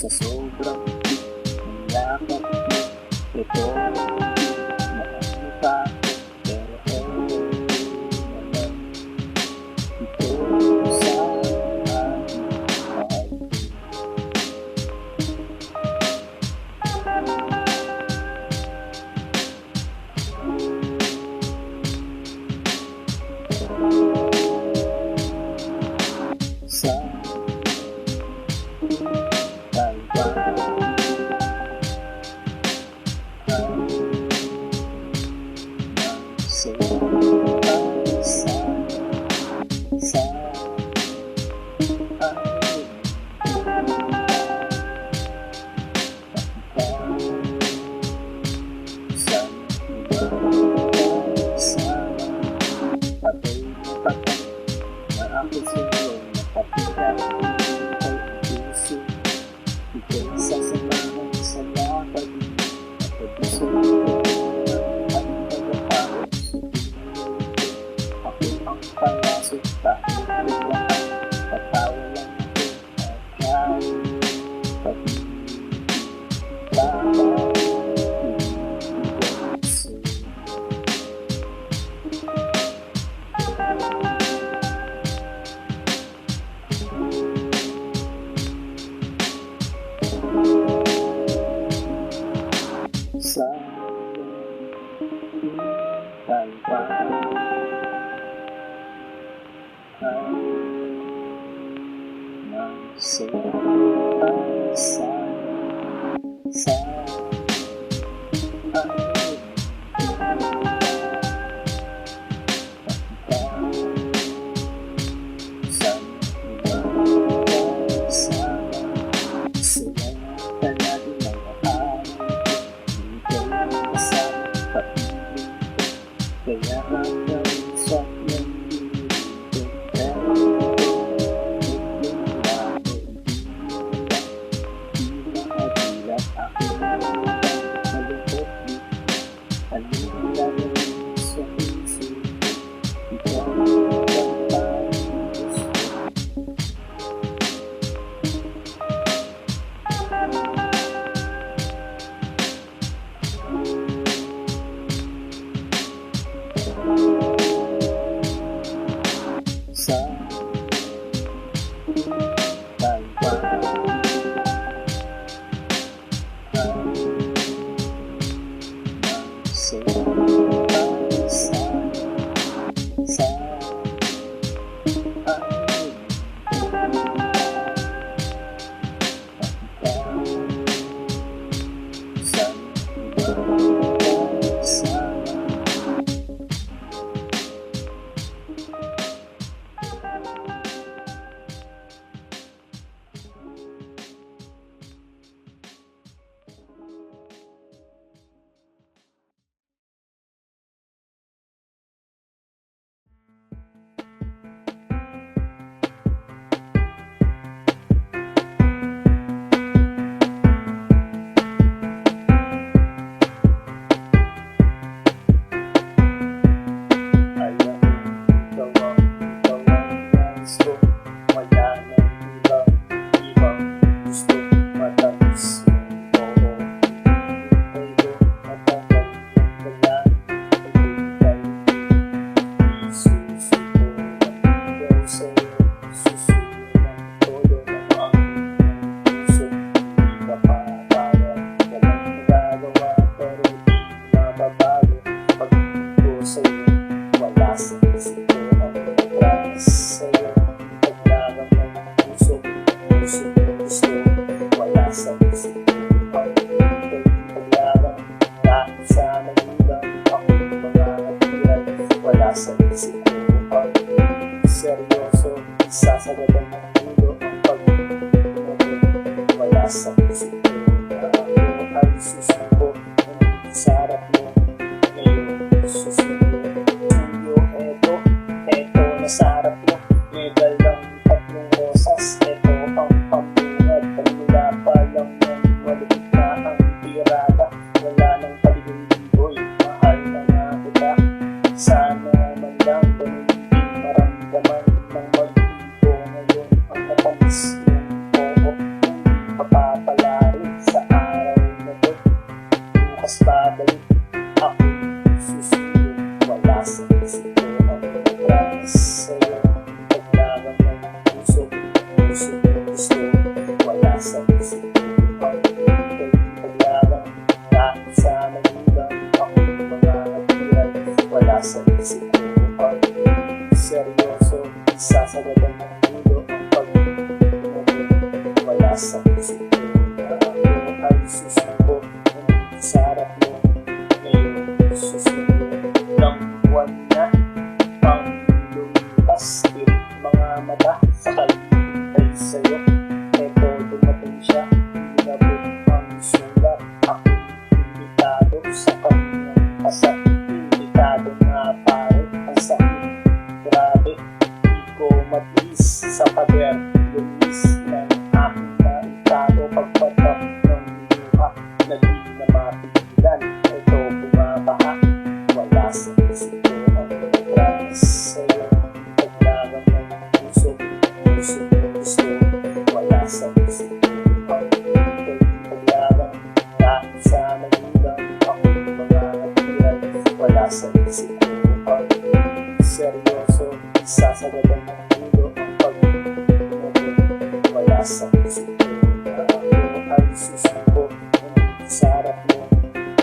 Sa sobrang yakap mo, ito nakakita ko, pero naman ito sa aking mahal. Sa sa talpa ay sa kaya hanggang sa nandito, pero yung labo, di makadilat ako malungkot dito. Anong gagawin sa isip ko? Ikaw ang parang gusto. Sa talpa ay bukas, eto ang pamungad. Pagmula pa lang ng malupit na ang tirada. Wala nang paligong-ligoy, mahal na nga kita. Sana man lang ganun din maramdaman ng mag-ibo. Ngayon ang matamis yung oo, mapapala rin sa araw na to. Bukas babalik ako susunod, wala sa isip ko ang nagras sa'yo. Paglaban ng puso, gusto, wala sa isip ko ang paglaban. Kahit sa magulang ako mga natiran, wala sa isip ko ang seryoso. Sasagadan ng ulo ang pag-ibig, wala sa isip ko na ako ay susuko. Sa harap mo ngayon, susuko ng buwan na pang lumipas. Tirik mga mata sa kalibay sa'yo. Eto dumating siya, inabot ang sulat. Ako imbitado sa kanyang kasal. Imbitado nga pare ang sakit. Grabe, di ko matiis sa pader. Lumis ng aking naitado. Pagpatak ng luha na di na mapigilan. Ito bumabaha, wala sa isip ko ang nagras sa'yo. Paglaban ng puso, gusto, wala sa isip ko ang paglaban. Kahit sa magulang ako mga natiran, wala sa isip ko ang seryoso. Sasagadan ng ulo ang pag-ibig, wala sa isip ko na ako ay susuko. Sa harap mo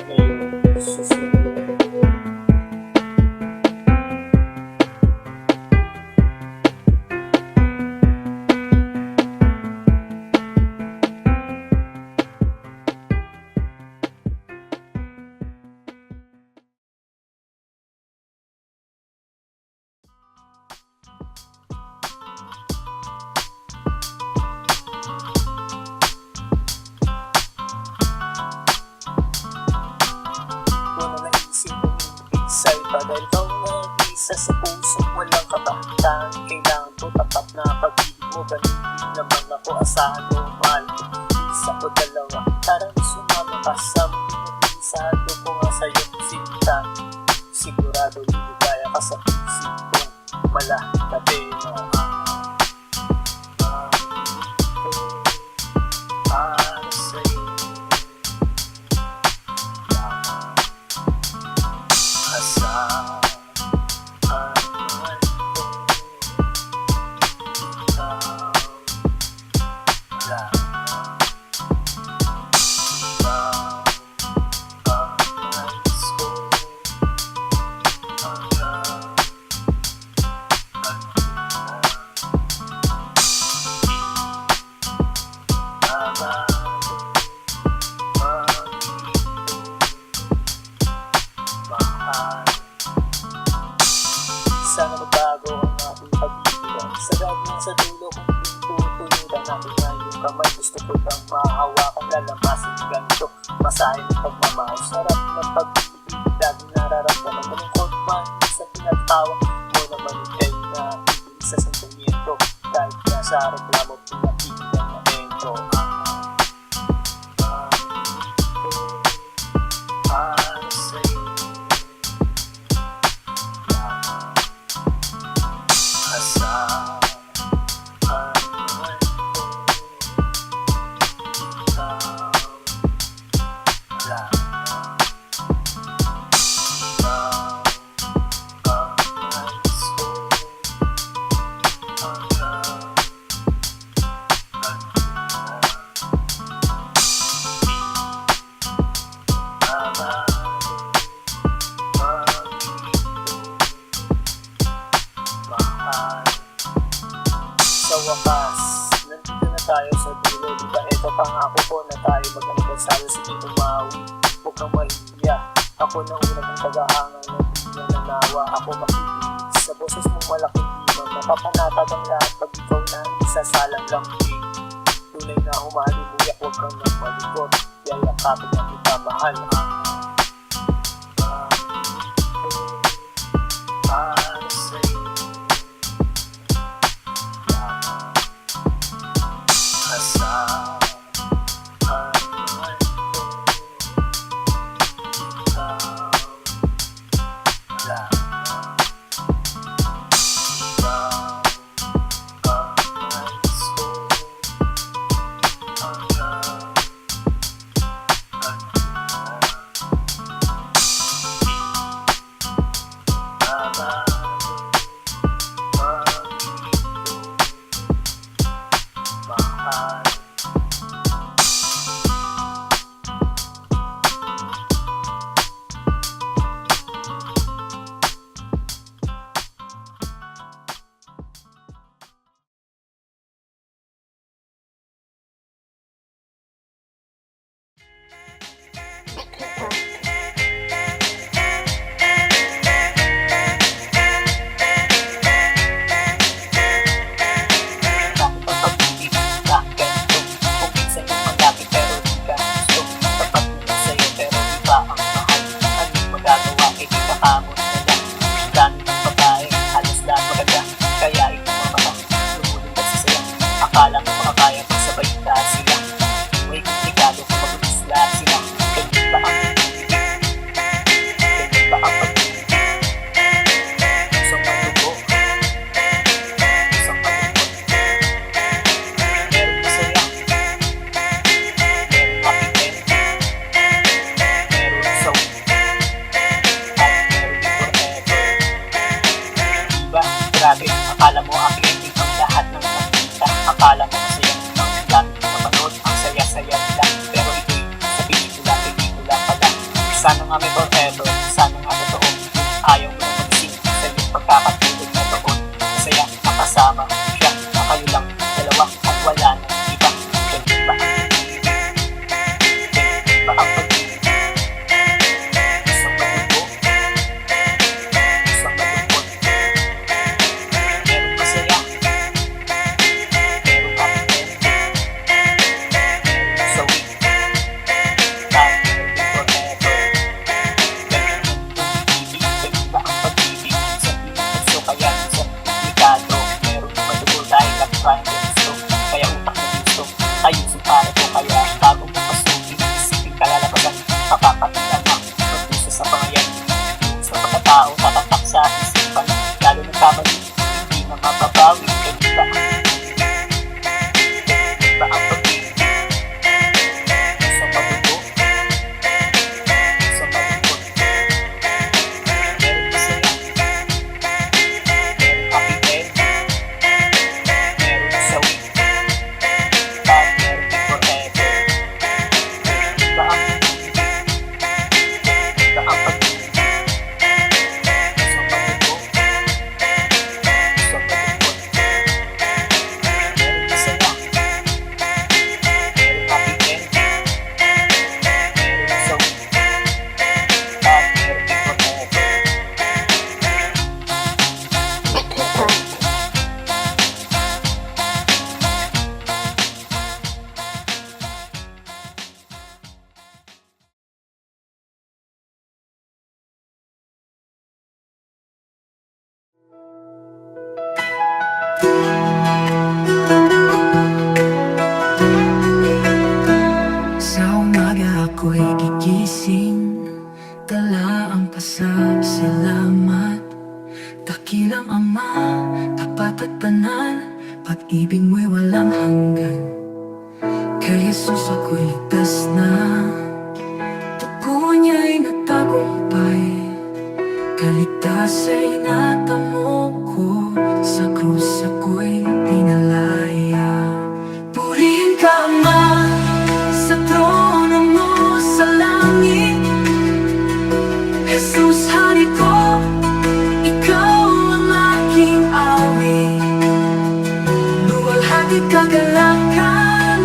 ngayon, susunod. Sa'yo pa dahil ikaw nag-isa sa puso, walang kabahatan. Kailangan ko tapat na pag-ibig mo. Ganun din naman ako, asahan mo, mahal ko. Isa o dalawa, tarang sumama ka sa mundo. Isado ko nga sa'yo, sinta. Sigurado liligaya ka sa isip ko. Malatabi na para sa'yo. Asahan man ko, ikaw lang. Ikaw ang nais ko hanggang magpunta. Babago, mag-ito, mahal. Sana magbago ang ating pag-ibigan. Sagad na sa dulo kung pintutunuran natin na yung kamay. Gusto ko lang mahawakan, lalamasin ganito. Masahin ng pagmamahal, sarap ng pag-ibig. Laging nararamdaman, malungkot man sa pinagtawa mo naman ikay na isa sa sentimiento. Kahit na sa reklamo, pinakikita na ito. Para sa'yo, asahan man ko, ikaw lang. Ikaw ang nais ko hanggang sa wakas, nandito na tayo sa dulo. Diba ito pangako ko na tayo mag-anibersaryo. Sige tumawi, huwag kang mahiya. Ako na una mong pag-aangal na di na nanawa. Ako makikinig sa boses mong malaking dimang. Napapanatag ang lahat pag ikaw na isasalang lang din. Tunay na humalimuyak, huwag kang nang malikot. Yayakapin na kita mahal. Para sa'yo, mahal. Bakit ang pag-ibig? Bakit ganito? Kung minsan yung malapit pero di ka gusto. Tapat nila sa'yo pero di ba ang mahal? Anong magagawa? Eh di ka kamon na lang. Dami ng babae, halos lahat maganda. Kaya ikaw mamata, lumulong ka sa saya. Akala mo makakaya pagsabay ka sila. May komplikado kung mag-ulis lahat sila. Ganyan ba ang pag-ibig? Ganyan ba ang pag-ibig? Isang malubo, isang malungkot. Meron masaya, meron happy end, meron sawi, at meron din forever. Diba? Grabe, akala mo happy ending ang lahat ng nakita. Akala mo masaya ang dami ng napanood, ang saya-saya nila. Pero ito'y sa pelikula pala. Sana nga may forever, sana nga totoo. Ayaw mo na mag-sing sa iyong pagkakatulog na doon. Masaya, makasama siya, na kayo lang dalawa at wala nang iba. Ganyan ba ang pag-ibig? Ganyan ba ang pag-ibig? Isang malubo, isang malungkot. Meron masaya, meron happy end, meron sawi, at meron din forever. Ganyan ang pag-ibig, ganyan ba ang pag-ibig? Minsan pinupuso kaya minsan komplikado. Meron madugo dahil at trying to gusto. Kaya utak na gusto, ayusin para ko. Kaya bago mo pasukin, isipin kalalabasan. Mapapatilan ang magpusa sa pangayan. Yung sa pagkatao, tatatak sa isipan. Lalo ng kamali, hindi na mapapawi. Ganyan ba ang pag-ibig? Ganyan ba ang pag-ibig? Isang madugo, isang malungkot. Meron masaya, meron happy end, meron sawi, at meron din forever. Ganyan ba ang pag-ibig? Ganyan ba ang pag-ibig? Isang madugo, isang malungkot. Meron masaya, meron happy end, meron sawi, at meron din forever. Sa umaga ako'y gigising, dala ang pasasalamat. Dakilang Ama, tapat at banal, pag-ibig mo'y walang hanggan. Kay Jesus ako'y ligtas na, dugo niya'y nagtagumpay. Kaligtas ay natamo ko, sa krus ako'y pinalaya. Purihin ka Ama, sa trono mo sa langit. Jesus, hari ko, ikaw ang aking awit. Luwalhati kagalakan,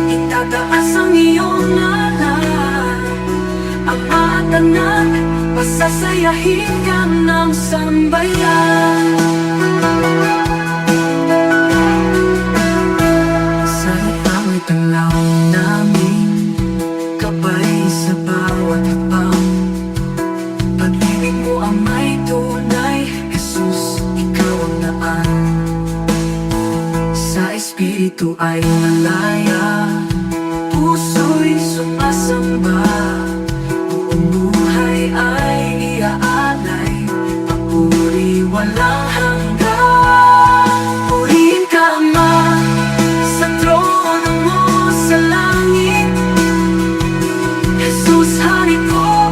itataas ang iyong ngalan. Ama at anak, pasasayahin ka ng sambayan. Sa itaw tanglaw namin, kabay sa bawat habang. Pag-ibig mo ang may tunay, Jesus, ikaw ang daan. Sa Espiritu ay malaya, puso'y sumasamba. Buong buhay ay iaalay, papuri walang hanggan. Purihin ka Ama, sa trono mo sa langit. Jesus, hari ko,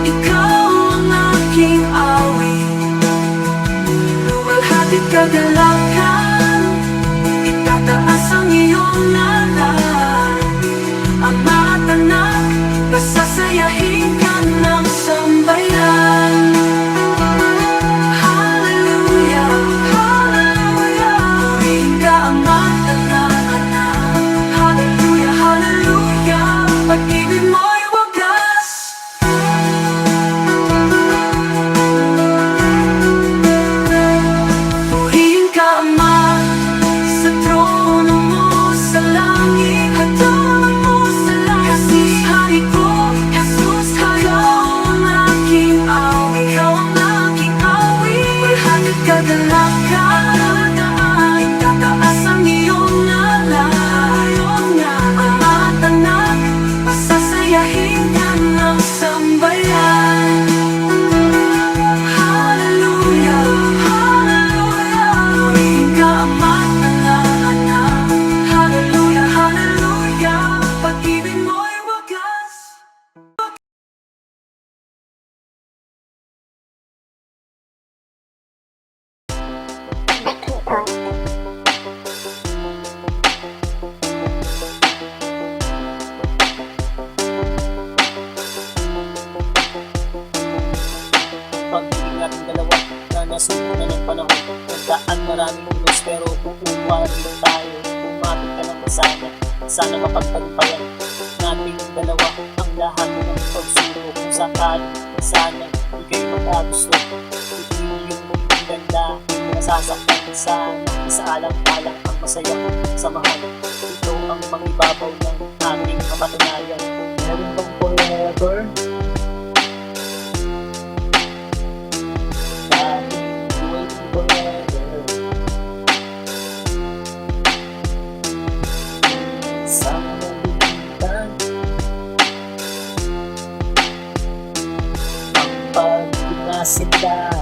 ikaw ang aking awit. Luwalhati't kagalakan, itataas ang iyong sana mapagtagumpayan nating dalawa ang lahat ng pagsubok. Kung sakali sana di kayo magkagusto, hindi yung ganda nasasaktan sana sa alang-alang ang masayang samahan. Ito ang mangibabaw ng ating kapatunayan. Meron bang forever? Waiting forever. Sa nalimutan ang pagdinasindan.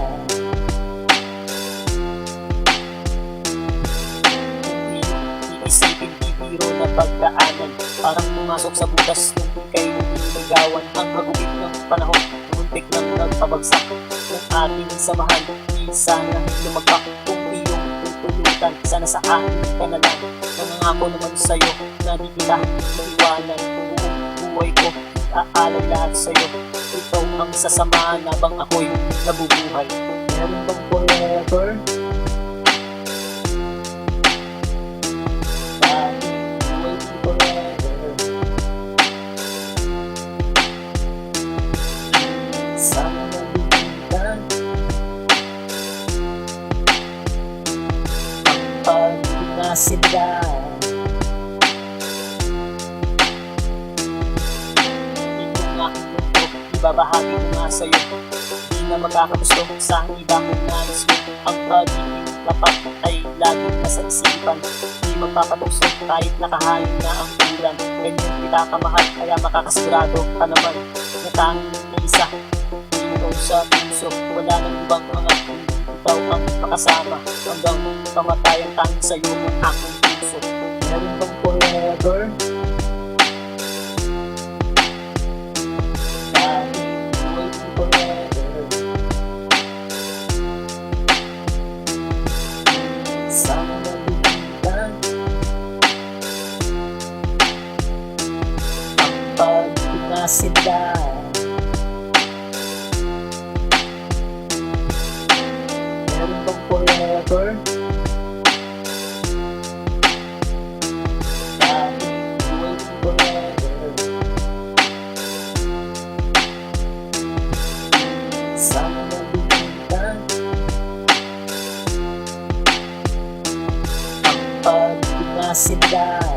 Iisipin bibiro na pagdaanan, parang pumasok sa butas nung ika'y nililigawan. Ang hagupit ng panahon, muntik nang nagpabagsak ng ating samahan. Di sana lumagpak kung iyong tutulutan, sana sa akin ka na lang. Nangangako naman sa'yo na di kita maiwanan. Buong buhay ko, aalay lahat sa'yo. Ito ang sasamahan habang ako'y nabubuhay. Meron bang forever? Sa nalimutan ang pagdinasindan. Itong aking mundo, ibabahagi ko nga sa'yo. Di na magkakagusto sa iba kong nais mo. Ang pagiging tapat ay laging nasa isipan. Di magpapatukso kahit nakahain na ang ulan. Ganyan kita kamahal, kaya makakasigurado ka naman na tanging isa sa puso. Wala nang ibang mga hindi ikaw ang makasama hanggang kamatayang tanging sa'yo ng aking puso. Meron bang forever? Waiting forever. Sa nalimutan ang pagdinasindan. Meron bang forever? Waiting forever. Sa nalimutan ang pagdinasindan.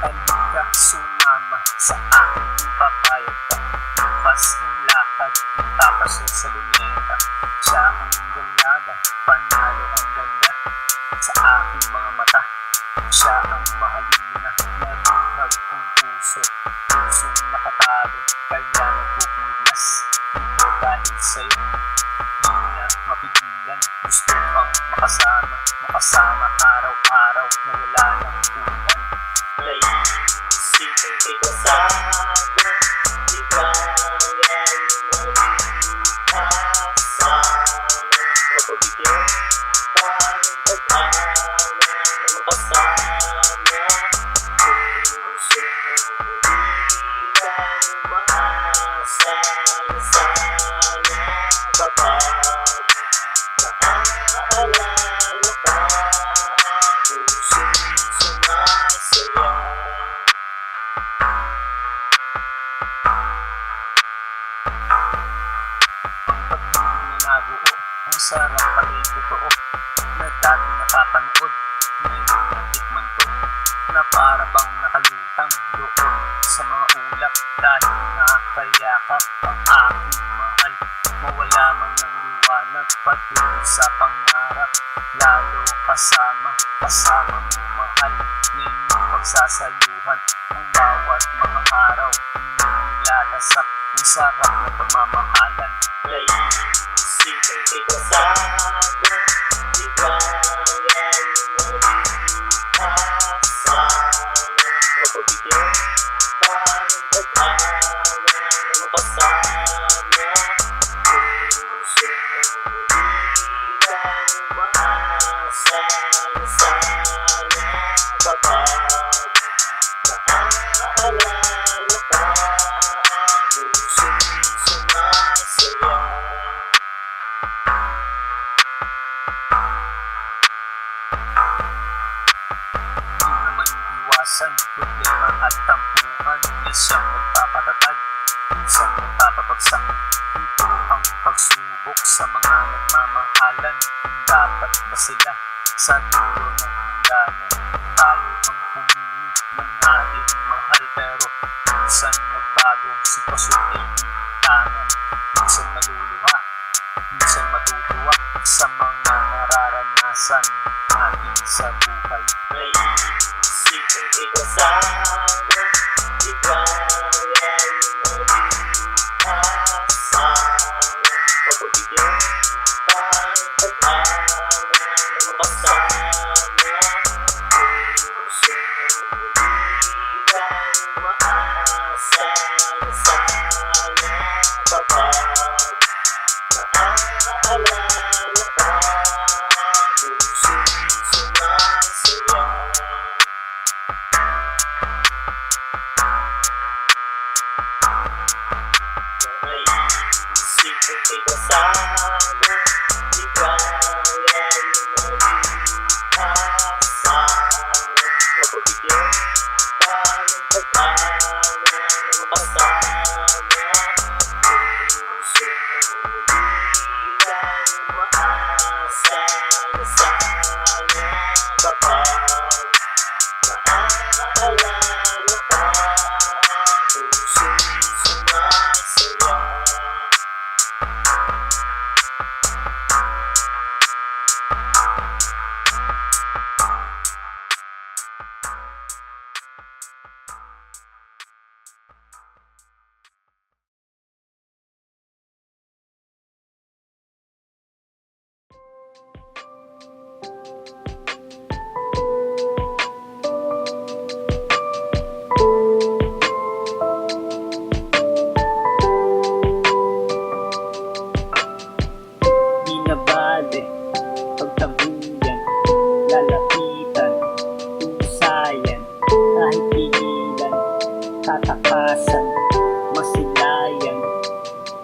Halika, sumama sa aking papayag ka. Bukas ng lakad, tapasok sa luneta. Siya ang dalaga, panalo ang ganda. Sa aking mga mata, siya ang mahalina. Nabuhag ang puso, pusong nakatago. Kaya nagpupuglas, ito dahil sa'yo. Di na mapigilan, gusto kang makasama. Makasama araw-araw na wala ng ulan. Naisipin kita sana, di kaya mag-asama. Mapabigyan pa ng pag-awa, makasama. Puso di lang maasa na sana bababa. Naaalala ka, pusong sumasaya. Ang sarap pa'y totoo na dati napapanood. Ngayon natikman ko na para bang nakalutang doon sa mga ulap. Dahil nakakayakap ang aking mahal, mawala man ng liwanag patuloy sa pangarap. Lalo kasama mo mahal, na inyong pagsasaluhan ang bawat mga araw. Inyong lalasap ang sarap na pagmamahalan. Naisipin kita sana, di kaya sana kapag naaalala ka, puso'y sumasaya. Di naman iwasan problema at tampuhan, minsang nagpapatatag, minsang nagpapabagsak. Ito ang pagsubok sa mga nagmamahalan. Dapat ba sila sa dulo ng hangganan? Tayo ang pumili ng ating mahal, pero minsan nagbago, sitwasyon ay itangan. Minsan maluluha, minsan matutuwa sa mga nararanasan natin sa buhay. May isip ang ikasama, ikaw ay mag-asa. Pagbigyan ng pag-asa na makasama, puso hindi lang maasa na sana kapag naaalala ka, puso'y sumasaya. Naisip kong ikasama, ikaw ay mag-asa. Mapagbigyan ka ng pag-asa na makasama, puso hindi lang maasa na sana kapag naaalala ka, puso'y sumasaya. Di na bale pagtabuyan, lalapitan, pusayan, kahit pigilan, tatakasan, masilayan,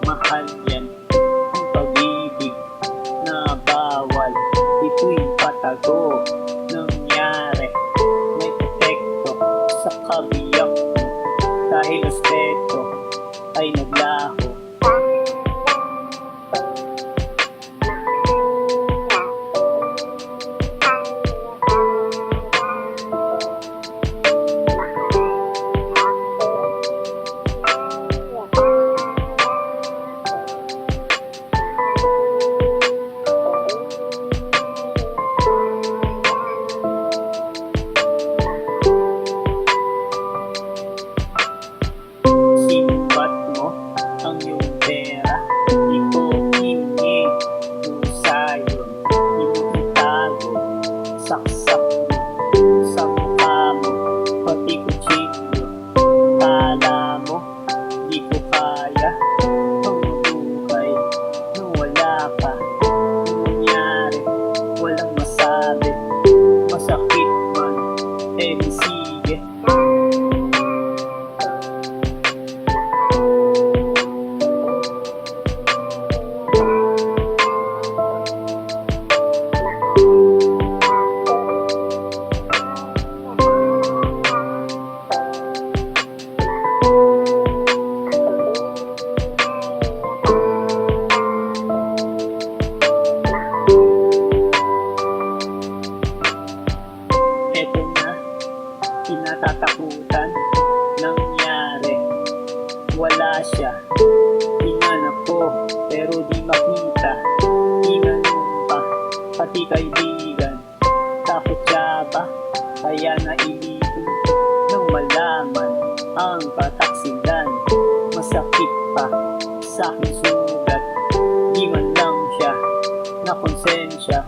mahal yan ang pag-ibig na bawal. Ito'y patago, nangyari, may epekto sa kabiyak mo, dahil respeto ay naglaho. Sinubat mo ang iyong pera, di ko hiningi, pusa yun, initago, saksak mo sa mukha mo, pati kutsilyo. Kala mo, di ko kaya ang buhay nung wala ka. Nung nangyari, walang masabi, masakit man, di sige. Eto na, kinatatakutan, nangyari, wala siya. Hinanap ko, pero di makita, hinanong pa, pati kaibigan. Takot siya ba, kaya nailipin, nang malaman ang kataksilan. Masakit pa sa aking sugat, di man lang siya na konsensya.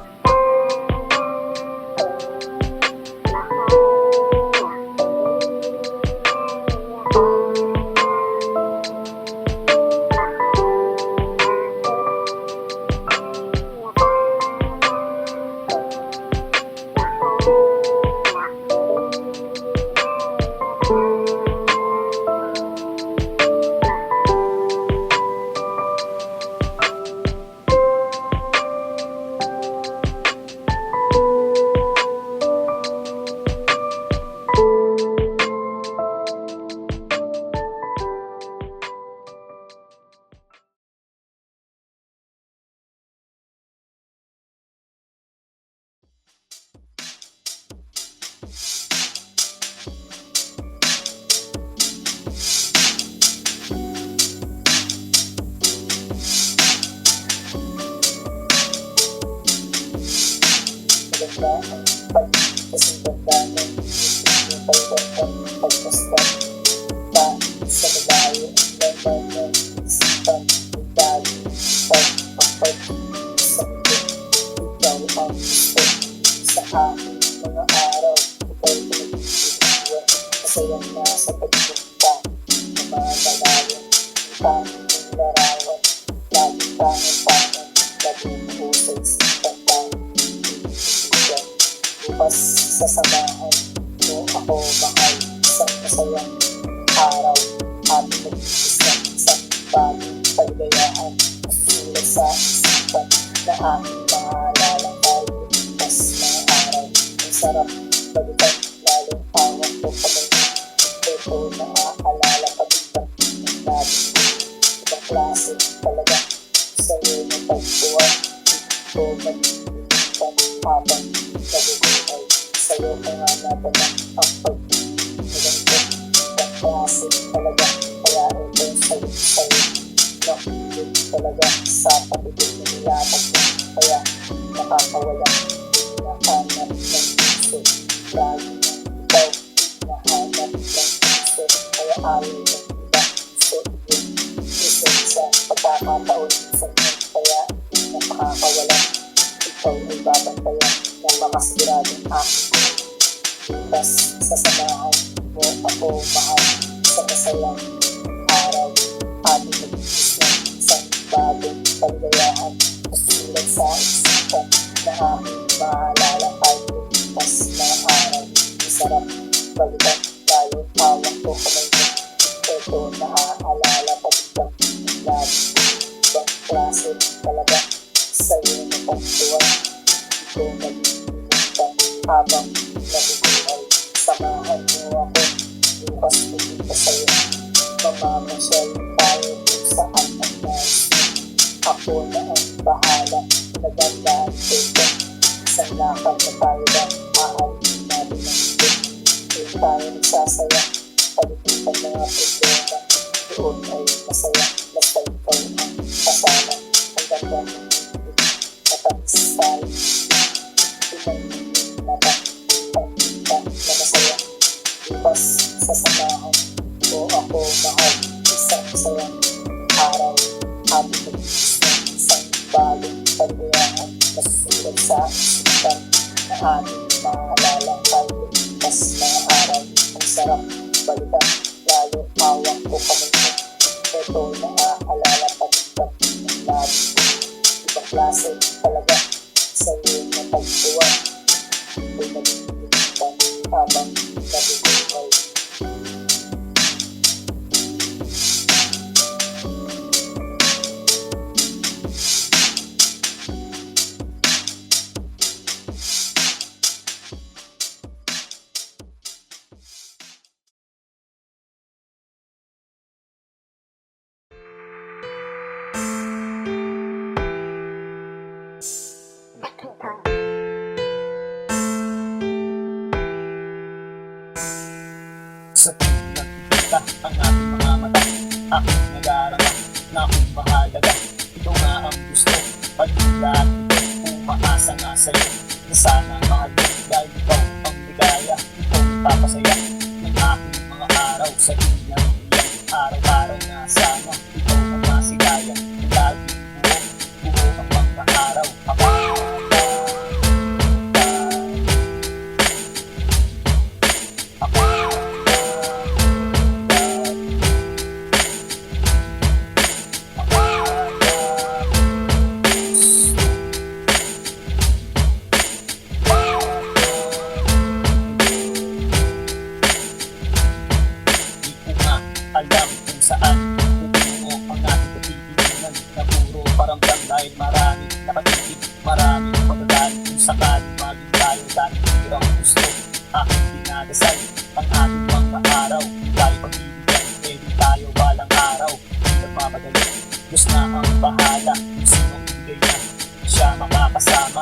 Maganda ang pagkasinganda ng yung pagkakang pagkastan pa sa malayo ang laman ng isipan ng dali pagpapag sa mundo. Ikaw ang gusto sa aking mga araw. Ikaw pinag-iwan masayang nasa pagpunta na mga kalayan ang tanging ng larawan. Laging tangan-tangan, laging pusay sa tanging bukas sasamahan mo ako mahal isang masayang araw ating nag-iisang isang bagong kaligayahan masusulat sa isipan na aking maalala tayo bukas mga araw ang sarap balikan lalong awang ko kamay ito na aalala pagkita ng nabi ibang klase talaga sa'yo na pagbuwan ito mag-iipan habang nabubuhay sa'yo kaya natin ang pag-iiganto ang klase talaga kaya ito sa'yo nakilig talaga sa pagiging nilapag mo kaya nakakawala nahanap ng puso lagi ng ikaw nahanap ng puso kaya ayaw ng iba so yun isa sa pagkakataon sa inyo kaya nakakawala ikaw ay babantayan ng makasiguradong aking bukas sasamahan mo ako mahal sa masayang araw ating nag-iis ng isang bagong kaligayahan masusulat sa isipan na aking maalala kahit bukas na araw masarap balikan lalo hawak ko kamay mo ito naaalala pagkang labi ibang klase talaga sa'yo na pagtuwan ito nag-iimutan habang nabubuhay samahan mo ako bukas pupunta sa'yo mamamasyal tayo kung saan ang nais mo ako na ang bahala nagandaan ko ito isang lakad na tayo ba ahalin natin ng ito kung tayo nagsasaya palipitan mga problema doon ay masaya basta ikaw ang kasama ang ganda ng matamis tayo pinag-ibig mata pagkita na masaya bukas sasamahan mo ako mahal isang masayang araw ating nag-iis ng isang bagong kaligayahan masusulat sa isipan na ating maalala tayo bukas mga araw ang sarap balikan lalo hawak ko kamay mo ito naaalala pagkita ng labi ibang klase talaga sa'yo na pagtuwan ito nag-iimutan habang nabubuhay sa tuwing nagkikita ang ating mga mata aking nag-aaral na kung mahalaga ito nga ang gusto pag-ilat ito umaasa nga sa'yo na sana mahal ko dahil ikaw ang ligaya ikaw ang papasaya ng aking mga araw sa inyang iyan araw-araw na sana ikaw ang masigaya lagi buo ang mga araw alam kung saan pupungo ang ating pagtitinan na puro paramdam dahil maraming nakatitig, maraming pagdadaan kung sakaling maging tayo dahil hirang gusto aking dinadasal ang ating mga araw dahil pagbibigyan, pwede tayo balang araw hindi nagmamadali, Diyos na ang bahala kung sino bigay niya siya makakasama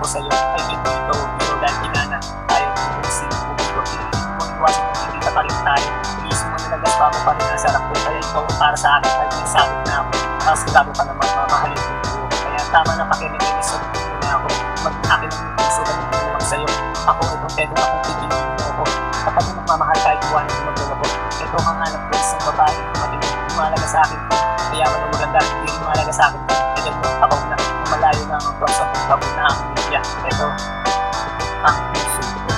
sa'yo ay hindi ito biro dahil kinana tayo kung sino bumiro. Hindi mo iwasan kung hindi ka pa rin tayo. Please mo nalagas pa mo pa rin ang sarap ko. Kaya ikaw para sa akin ay may sabit na ako. Tapos gago ka naman mamahalin ko. Kaya tama na pakinig sa mo na ako. Mag-akin ang puso ganun ko naman sa'yo. Ako itong pedo akong pipiliin mo ako. Kapag na magmamahal kahit iwanan mo magdala ko. Ito ang anak ko isang babae. Matinong lumalaga sa akin ko. Kaya man ang maganda, hindi rin malaga sa akin ko. Kaya mo ako na malayo na ang pag sa pagbago na ang media. Ito ang puso ko.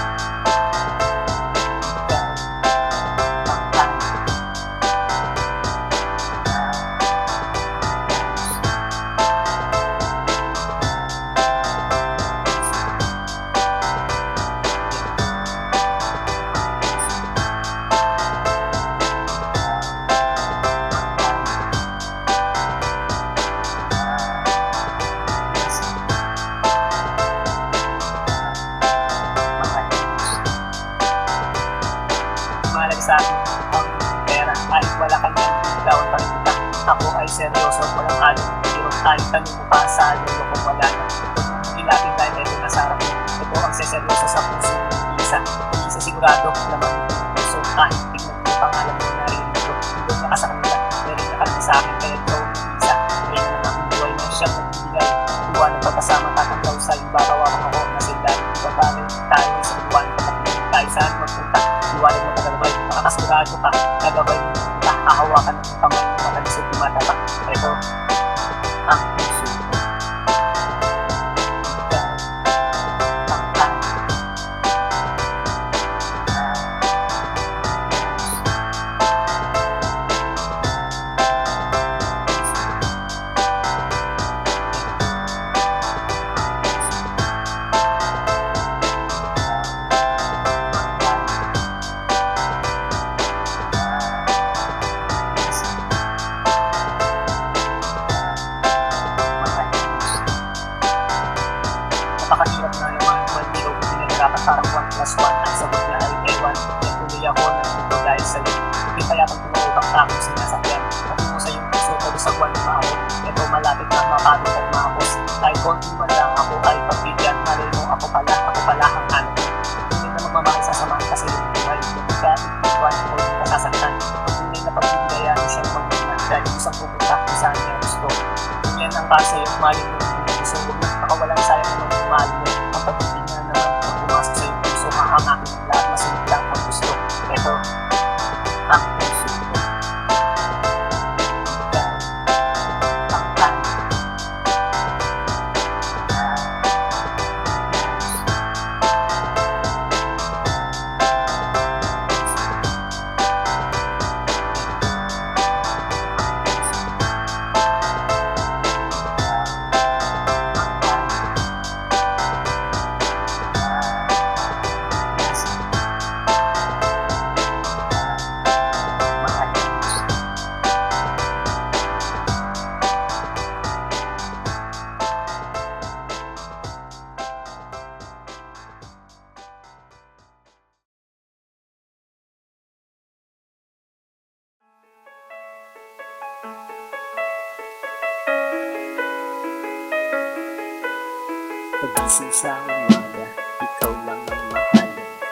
Mahalaga sa akin ang pera kahit wala ka niyan, bitawan pa rin kita. Ako ay seryoso, walang halong pero kahit tanong mo pa sa lolo kung wala na. Huwag mong ilapin dahil ito nasa harap mo. Ito ang seseryoso sa puso ng isa. Hindi isa sigurado naman yung puso kahit tignan mo pangalan mo narinig ko. Hindi na ka sa kanila, meron na ka sa akin kaya ikaw ang isa. Kaya na ang buhay na siyang nagbibigay. Iwan ang pagkasama tatanggaw sa iyo, barawakan ako na sila. Ibabagay tayo sa iwan, kapatid tayo saan magpunta. Iwanan mo tagalabay, makakasigurado ka, nagabay mo, hahawakan ng kamay mo matalisod yung mata. Ito, ang puso ko. Ikaw, ang akin. Napakahirap na naman, maliro ko pinagkarapat parang 1+1 at sagot na ay ewan. Kaya tuloy ako nandito dahil sa'yo. Hindi kaya pag tumawag ang akong sinasakyan. Patungo sa iyong puso, pag-usagwan ng maabot. Ito malapit na mapagod at maapos. Kahit konti man lang ako ay pagbigyan. Malay mo ako pala ang hanap. Hindi na magmamahal sa samahan kasi yung buhay. Hindi ka iwan o hindi ka sasaktan. Pag-tunay na pagbibigayaan siyang pagmuna dahil isang pupunta kung saan niya gusto. Yan ang para sa'yo, malay mo yung puso. Huwag na nakawalang sayang naman yung mahal mo. Ang pag-ibig nga naman, pag pumasok sa iyong puso, hahangakin ang lahat, masunod lang ang gusto. Ito, ang puso ko. Ikaw, ang akin. Pagising sa umaga, ikaw lang ang mahal.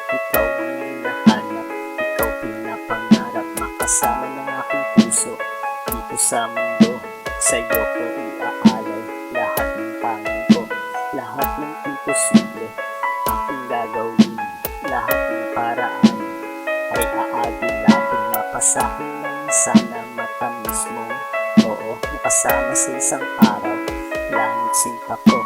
Ikaw ang hinahanap, ikaw pinapangarap. Makasama ng aking puso dito sa mundo. Sa'yo ko iaalay lahat ng pangin ko. Lahat ng imposible aking gagawin. Lahat ng paraan ay aagin natin. Mapasahin lang sana matamis mo. Oo, makasama sa isang araw. Langit sinta ko.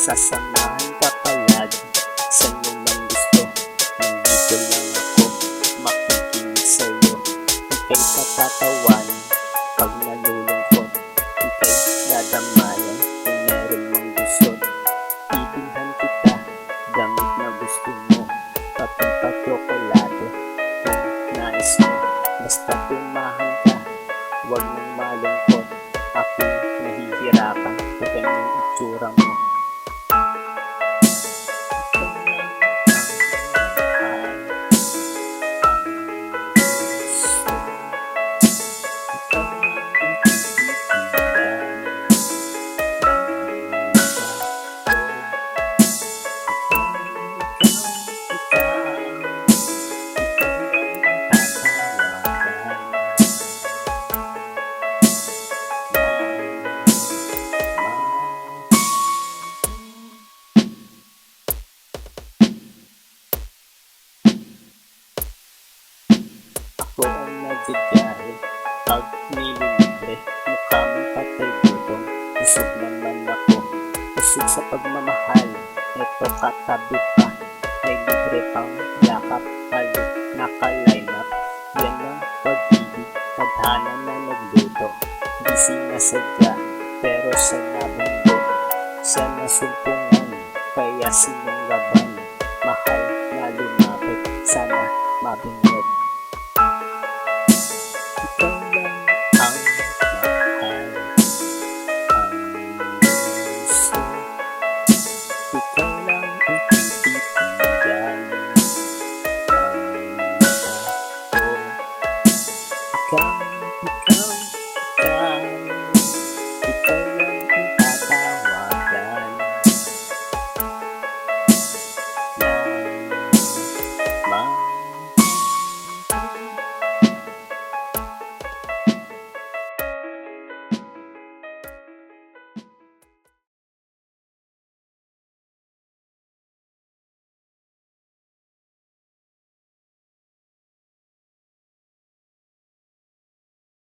Sasamahan ka palagi sa lumang gusto. Nandito lang ako, makikinig sa'yo. Ika'y patatawanin Ako ang nagbibiyahe pag nililibre. Mukha mong patay gutom, isip naman ako. Isip sa pagmamahal, eto katabi pa. May libre pang yakap, halik, naka-line up. Yan ang pag-ibig, tadhana na nagluto. Di sinasadya, pero sa nabando. Siya nasumpungan, kaya sinunggaban. Mahal na lumapit, sana mabingwit. Ikaw lang ang mahal, ang gusto. Ikaw